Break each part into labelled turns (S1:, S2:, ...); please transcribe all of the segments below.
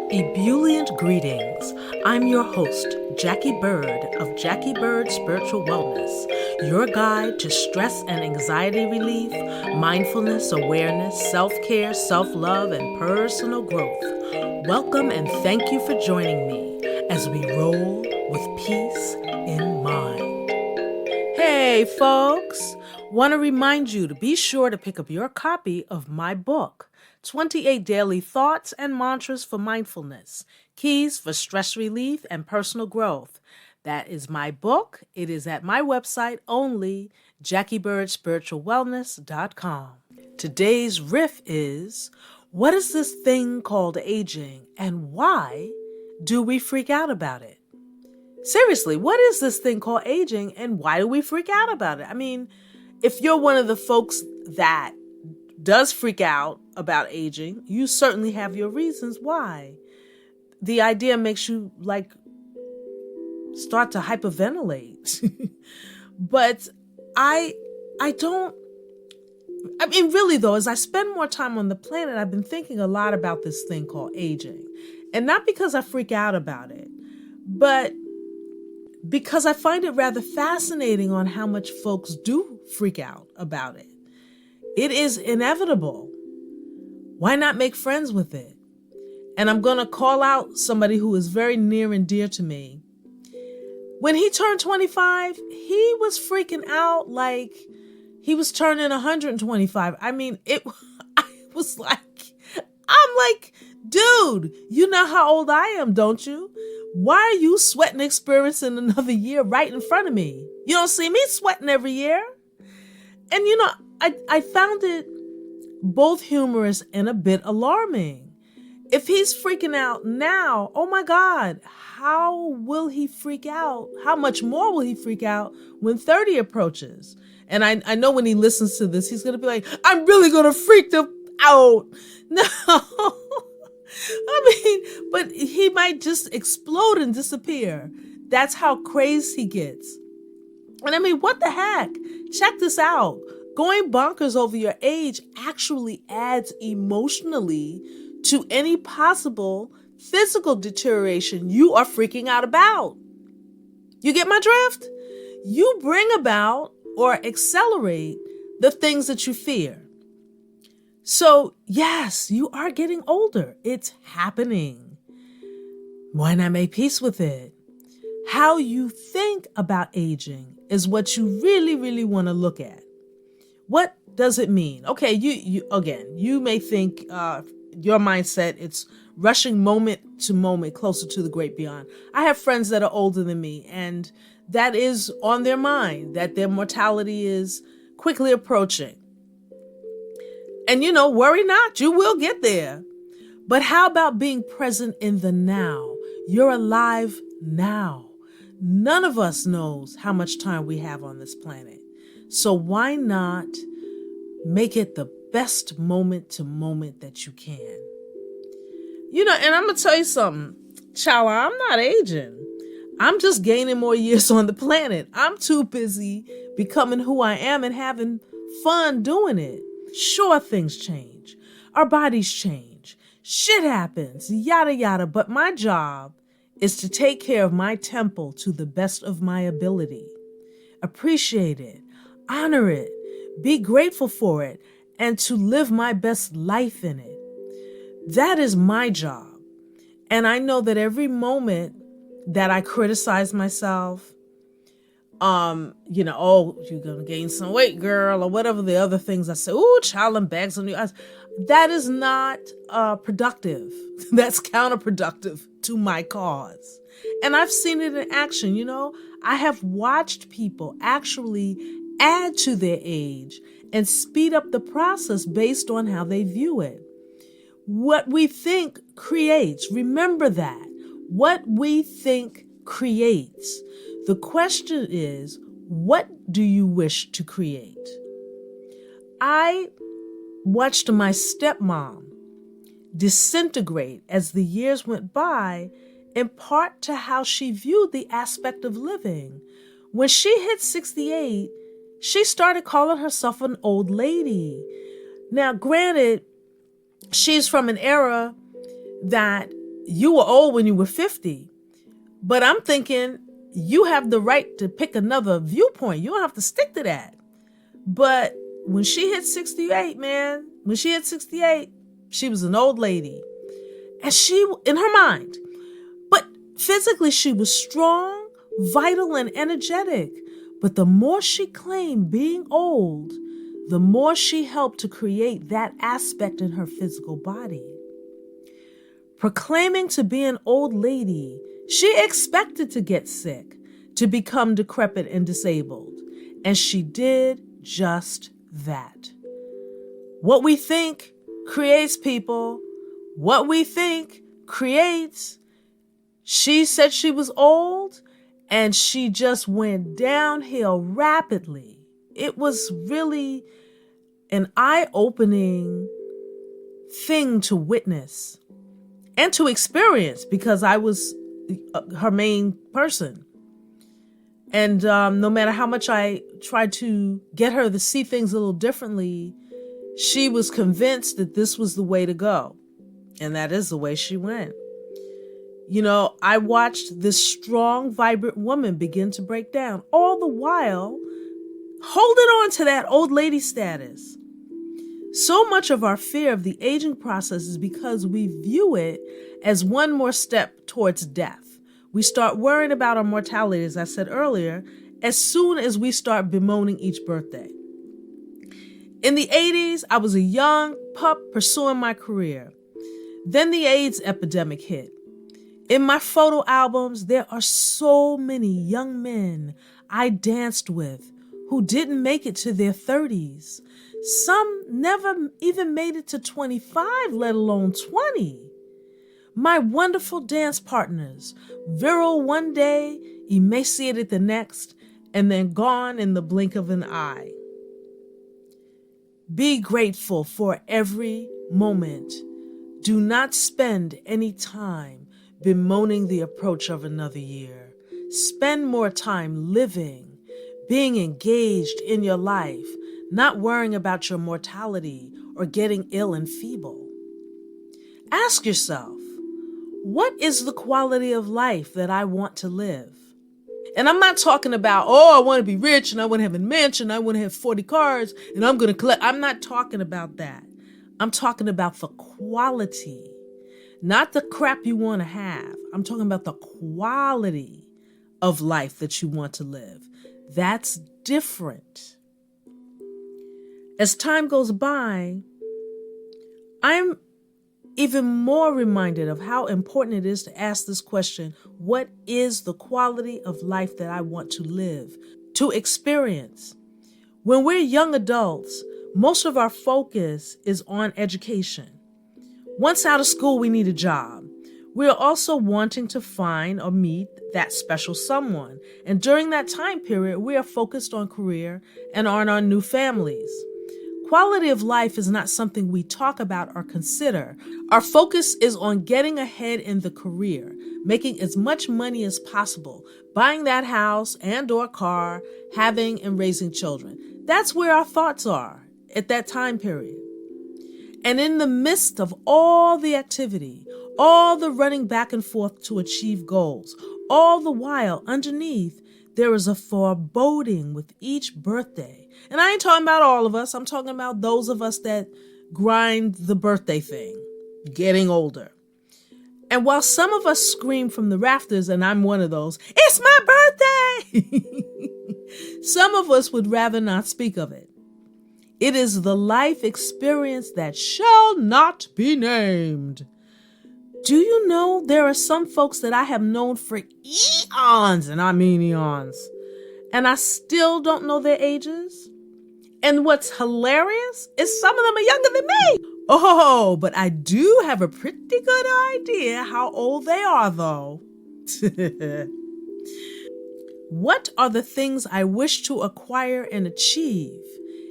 S1: Ebullient greetings. I'm your host, Jackie Bird of Jackie Bird Spiritual Wellness, your guide to stress and anxiety relief, mindfulness, awareness, self-care, self-love, and personal growth. Welcome and thank you for joining me as we roll with peace in mind. Hey folks, want to remind you to be sure to pick up your copy of my book, 28 Daily Thoughts and Mantras for Mindfulness, Keys for Stress Relief and Personal Growth. That is my book. It is at my website only, JackieBirdSpiritualWellness.com. Today's riff is, what is this thing called aging and why do we freak out about it? Seriously, what is this thing called aging and why do we freak out about it? I mean, if you're one of the folks that does freak out about aging, you certainly have your reasons why. The idea makes you start to hyperventilate. But really though, as I spend more time on the planet, I've been thinking a lot about this thing called aging. And not because I freak out about it, but because I find it rather fascinating on how much folks do freak out about it. It is inevitable. Why not make friends with it? And I'm going to call out somebody who is very near and dear to me. When he turned 25, he was freaking out like he was turning 125. I mean, I'm like, dude, you know how old I am, don't you? Why are you sweating experiencing another year right in front of me? You don't see me sweating every year. And I found it both humorous and a bit alarming. If he's freaking out now, oh my God, how will he freak out? How much more will he freak out when 30 approaches? And I know when he listens to this, he's going to be like, I'm really going to freak them out. No, but he might just explode and disappear. That's how crazed he gets. And what the heck? Check this out. Going bonkers over your age actually adds emotionally to any possible physical deterioration you are freaking out about. You get my drift? You bring about or accelerate the things that you fear. So yes, you are getting older. It's happening. Why not make peace with it? How you think about aging is what you really, really want to look at. What does it mean? Okay, you may think your mindset, it's rushing moment to moment closer to the great beyond. I have friends that are older than me, and that is on their mind, that their mortality is quickly approaching. And worry not, you will get there. But how about being present in the now? You're alive now. None of us knows how much time we have on this planet. So why not make it the best moment to moment that you can? And I'm going to tell you something. Chala, I'm not aging. I'm just gaining more years on the planet. I'm too busy becoming who I am and having fun doing it. Sure, things change. Our bodies change. Shit happens, yada, yada. But my job is to take care of my temple to the best of my ability. Appreciate it. Honor it. Be grateful for it. And to live my best life in it. That is my job. And I know that every moment that I criticize myself, you're going to gain some weight, girl, or whatever the other things I say. Ooh, child, and bags on your eyes. That is not productive. That's counterproductive to my cause. And I've seen it in action. I have watched people actually add to their age and speed up the process based on how they view it. What we think creates. Remember that. What we think creates. The question is, what do you wish to create? I watched my stepmom disintegrate as the years went by, in part to how she viewed the aspect of living. When she hit 68, she started calling herself an old lady. Now, granted, she's from an era that you were old when you were 50. But I'm thinking you have the right to pick another viewpoint. You don't have to stick to that. But when she hit 68, man, she was an old lady. And she, in her mind, but physically she was strong, vital, and energetic. But the more she claimed being old, the more she helped to create that aspect in her physical body. Proclaiming to be an old lady, she expected to get sick, to become decrepit and disabled. And she did just that. What we think creates, people. What we think creates. She said she was old, and she just went downhill rapidly. It was really an eye-opening thing to witness and to experience, because I was her main person. And no matter how much I tried to get her to see things a little differently, she was convinced that this was the way to go. And that is the way she went. You know, I watched this strong, vibrant woman begin to break down, all the while holding on to that old lady status. So much of our fear of the aging process is because we view it as one more step towards death. We start worrying about our mortality, as I said earlier, as soon as we start bemoaning each birthday. In the 80s, I was a young pup pursuing my career. Then the AIDS epidemic hit. In my photo albums, there are so many young men I danced with who didn't make it to their 30s. Some never even made it to 25, let alone 20. My wonderful dance partners, virile one day, emaciated the next, and then gone in the blink of an eye. Be grateful for every moment. Do not spend any time bemoaning the approach of another year. Spend more time living, being engaged in your life, not worrying about your mortality or getting ill and feeble. Ask yourself, what is the quality of life that I want to live? And I'm not talking about, I want to be rich and I want to have a mansion, I want to have 40 cars and I'm going to collect. I'm not talking about that. I'm talking about the quality, not the crap you want to have. I'm talking about the quality of life that you want to live. That's different. As time goes by, I'm even more reminded of how important it is to ask this question: what is the quality of life that I want to live, to experience? When we're young adults, most of our focus is on education. Once out of school, we need a job. We are also wanting to find or meet that special someone. And during that time period, we are focused on career and on our new families. Quality of life is not something we talk about or consider. Our focus is on getting ahead in the career, making as much money as possible, buying that house and or car, having and raising children. That's where our thoughts are at that time period. And in the midst of all the activity, all the running back and forth to achieve goals, all the while underneath, there is a foreboding with each birthday. And I ain't talking about all of us. I'm talking about those of us that grind the birthday thing, getting older. And while some of us scream from the rafters, and I'm one of those, it's my birthday! Some of us would rather not speak of it. It is the life experience that shall not be named. Do you know there are some folks that I have known for eons, and I mean eons, and I still don't know their ages? And what's hilarious is some of them are younger than me. Oh, but I do have a pretty good idea how old they are, though. What are the things I wish to acquire and achieve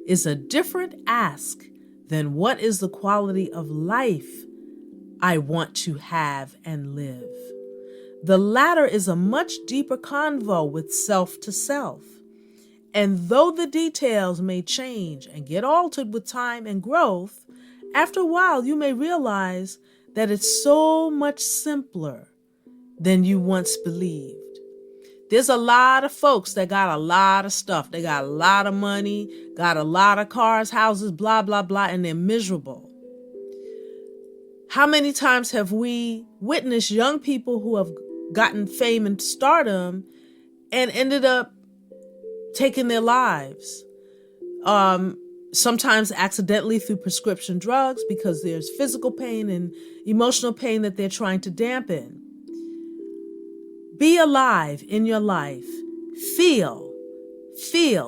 S1: is a different ask than what is the quality of life I want to have and live. The latter is a much deeper convo with self to self. And though the details may change and get altered with time and growth, after a while you may realize that it's so much simpler than you once believed. There's a lot of folks that got a lot of stuff. They got a lot of money, got a lot of cars, houses, blah, blah, blah, and they're miserable. How many times have we witnessed young people who have gotten fame and stardom and ended up taking their lives? Sometimes accidentally through prescription drugs because there's physical pain and emotional pain that they're trying to dampen. Be alive in your life. Feel,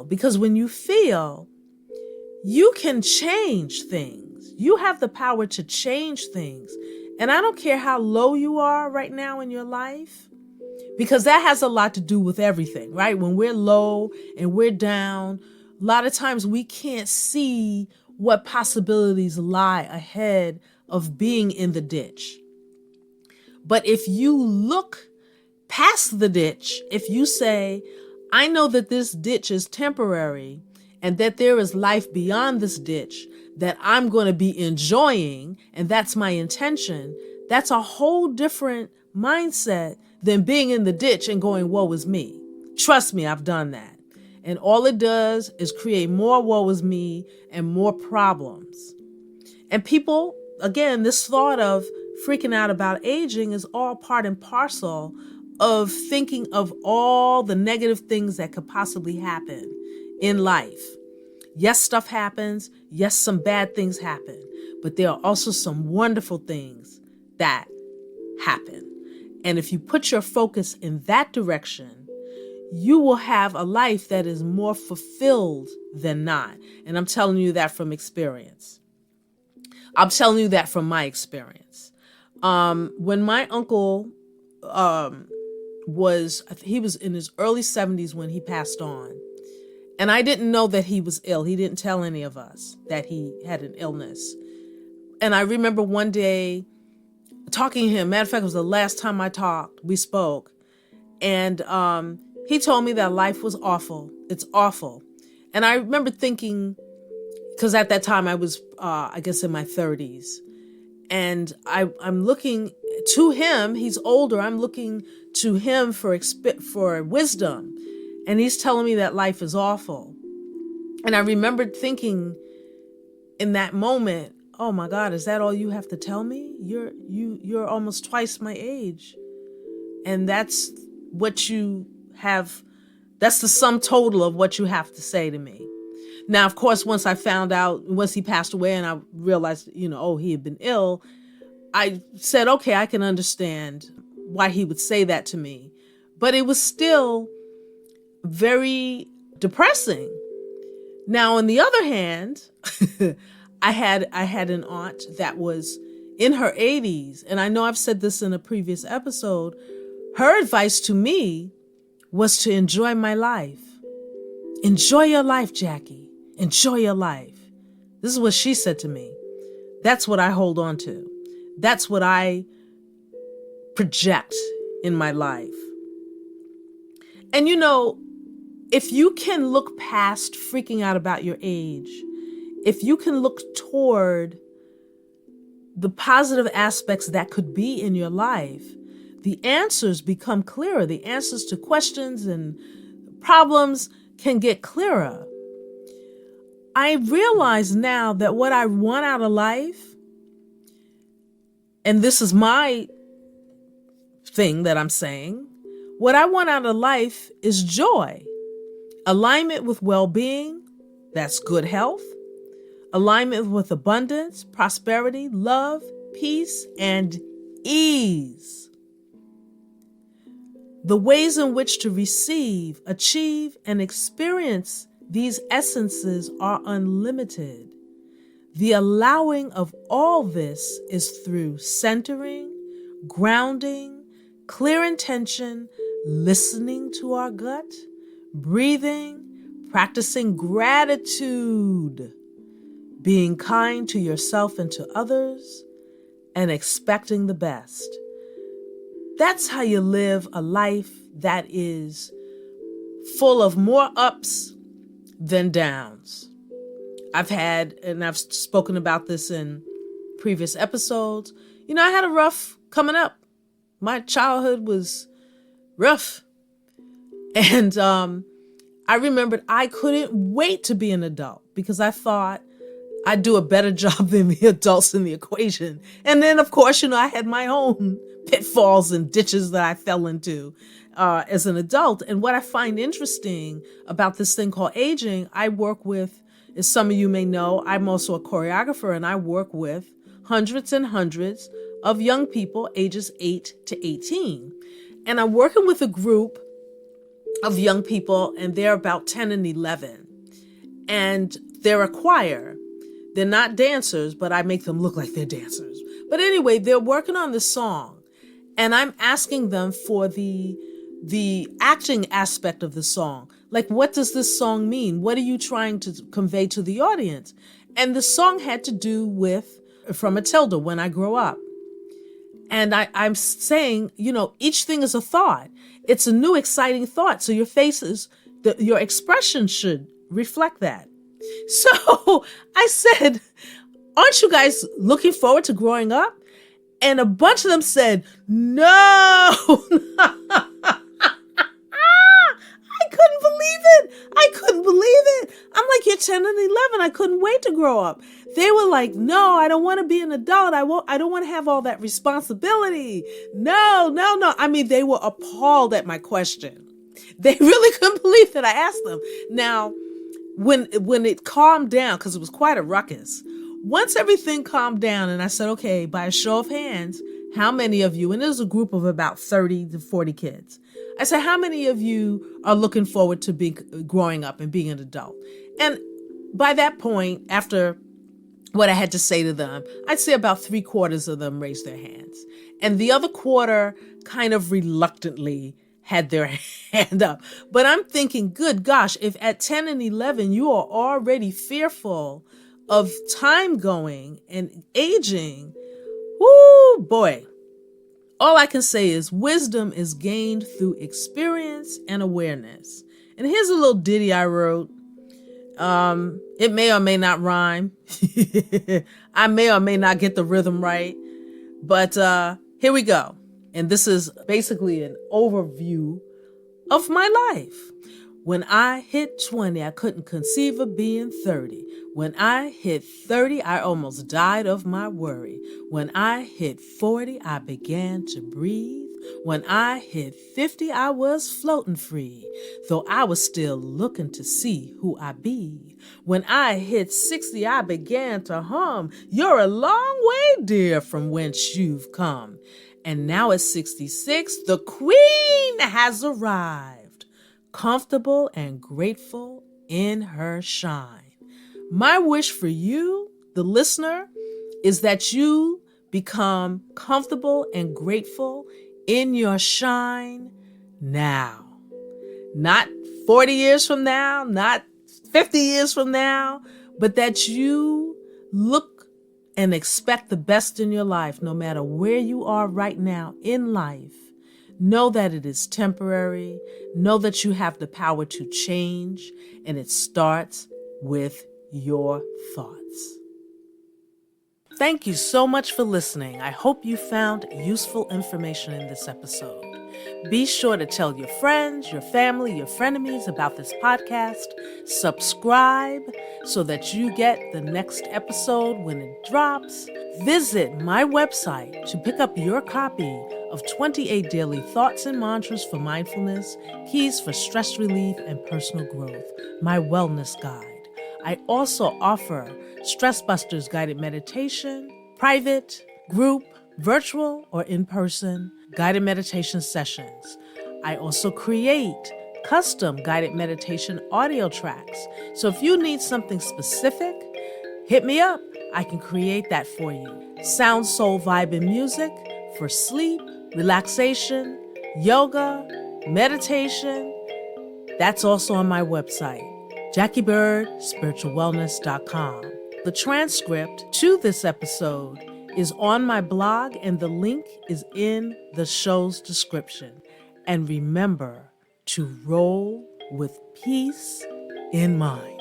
S1: because when you feel, you can change things. You have the power to change things. And I don't care how low you are right now in your life, because that has a lot to do with everything, right? When we're low and we're down, a lot of times we can't see what possibilities lie ahead of being in the ditch. But if you look past the ditch, if you say, I know that this ditch is temporary and that there is life beyond this ditch that I'm going to be enjoying, and that's my intention, that's a whole different mindset than being in the ditch and going, woe is me. Trust me, I've done that. And all it does is create more woe is me and more problems. And people, again, this thought of freaking out about aging is all part and parcel of thinking of all the negative things that could possibly happen in life. Yes, stuff happens. Yes, some bad things happen. But there are also some wonderful things that happen. And if you put your focus in that direction, you will have a life that is more fulfilled than not. And I'm telling you that from experience. I'm telling you that from my experience. When my uncle he was in his early 70s when he passed on. And I didn't know that he was ill. He didn't tell any of us that he had an illness. And I remember one day talking to him. Matter of fact, it was the last time we spoke. And he told me that life was awful. It's awful. And I remember thinking, because at that time I was, I guess, in my 30s. And I'm looking to him. He's older. I'm looking to him for wisdom. And he's telling me that life is awful. And I remembered thinking in that moment, oh my God, is that all you have to tell me? You're almost twice my age. And that's what you have. That's the sum total of what you have to say to me. Now, of course, once he passed away and I realized, he had been ill, I said, okay, I can understand why he would say that to me. But it was still very depressing. Now, on the other hand, I had an aunt that was in her 80s. And I know I've said this in a previous episode. Her advice to me was to enjoy my life. Enjoy your life, Jackie. Enjoy your life. This is what she said to me. That's what I hold on to. That's what I project in my life. And if you can look past freaking out about your age, if you can look toward the positive aspects that could be in your life, the answers become clearer. The answers to questions and problems can get clearer. I realize now that what I want out of life, and this is my thing that I'm saying, what I want out of life is joy, alignment with well-being, that's good health, alignment with abundance, prosperity, love, peace, and ease. The ways in which to receive, achieve, and experience these essences are unlimited. The allowing of all this is through centering, grounding, clear intention, listening to our gut, breathing, practicing gratitude, being kind to yourself and to others, and expecting the best. That's how you live a life that is full of more ups than downs. I've spoken about this in previous episodes, I had a rough coming up. My childhood was rough. And I remembered I couldn't wait to be an adult because I thought I'd do a better job than the adults in the equation. And then, of course, I had my own pitfalls and ditches that I fell into as an adult. And what I find interesting about this thing called aging, I work with, as some of you may know, I'm also a choreographer, and I work with hundreds and hundreds of young people ages 8 to 18. And I'm working with a group of young people, and they're about 10 and 11. And they're a choir. They're not dancers, but I make them look like they're dancers. But anyway, they're working on this song, and I'm asking them for the acting aspect of the song. Like, what does this song mean? What are you trying to convey to the audience? And the song had to do with From Matilda, When I Grow Up. And I'm saying, each thing is a thought. It's a new, exciting thought. So your faces, your expression should reflect that. So I said, aren't you guys looking forward to growing up? And a bunch of them said, no. I couldn't believe it. I'm like, you're 10 and 11. I couldn't wait to grow up. They were like, no, I don't want to be an adult. I don't want to have all that responsibility. No. I mean, they were appalled at my question. They really couldn't believe that I asked them. Now, when it calmed down, because it was quite a ruckus, once everything calmed down and I said, okay, by a show of hands, how many of you, and there's a group of about 30 to 40 kids, I said, how many of you are looking forward to growing up and being an adult? And by that point, after what I had to say to them, I'd say about 3/4 of them raised their hands. And the other quarter kind of reluctantly had their hand up. But I'm thinking, good gosh, if at 10 and 11, you are already fearful of time going and aging, whoo, boy. All I can say is wisdom is gained through experience and awareness. And here's a little ditty I wrote. It may or may not rhyme. I may or may not get the rhythm right. But here we go. And this is basically an overview of my life. When I hit 20, I couldn't conceive of being 30. When I hit 30, I almost died of my worry. When I hit 40, I began to breathe. When I hit 50, I was floating free, though I was still looking to see who I be. When I hit 60, I began to hum. You're a long way, dear, from whence you've come. And now at 66, the queen has arrived, comfortable and grateful in her shine. My wish for you, the listener, is that you become comfortable and grateful in your shine now. Not 40 years from now, not 50 years from now, but that you look and expect the best in your life, no matter where you are right now in life. Know that it is temporary. Know that you have the power to change, and it starts with your thoughts. Thank you so much for listening. I hope you found useful information in this episode. Be sure to tell your friends, your family, your frenemies about this podcast. Subscribe so that you get the next episode when it drops. Visit my website to pick up your copy of 28 Daily Thoughts and Mantras for Mindfulness, Keys for Stress Relief and Personal Growth, my wellness guide. I also offer Stress Busters guided meditation, private, group, virtual, or in-person guided meditation sessions. I also create custom guided meditation audio tracks. So if you need something specific, hit me up. I can create that for you. SoundSoulVibin music for sleep, relaxation, yoga, meditation. That's also on my website, JackieBirdSpiritualWellness.com. The transcript to this episode is on my blog, and the link is in the show's description. And remember to roll with peace in mind.